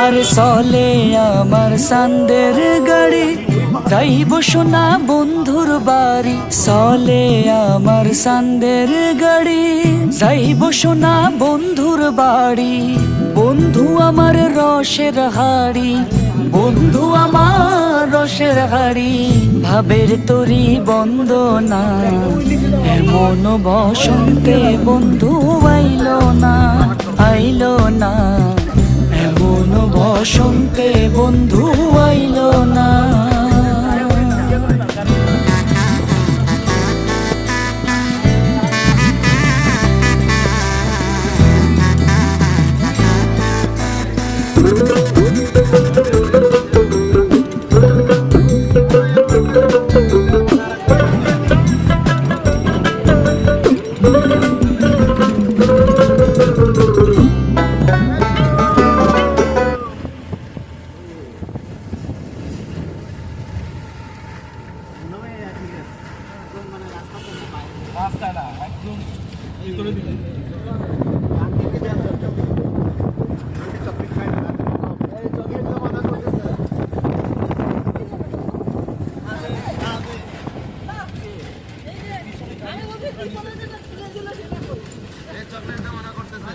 আর চলে আমার সান্দের গাড়ি, যাইব সোনা বন্ধুর বাড়ি। চলে আমার সান্দের গাড়ি, যাইব সোনা বন্ধুর বাড়ি। বন্ধু আমার রসের হাড়ি, বন্ধু আমার রসের হাড়ি। ভাবের তরি বন্দনা, এমন বসন্তে বন্ধু আইলো না, আইলো না। এমন বসন্তে বন্ধু আইলো না। চকলেটটা মানা করতেছে।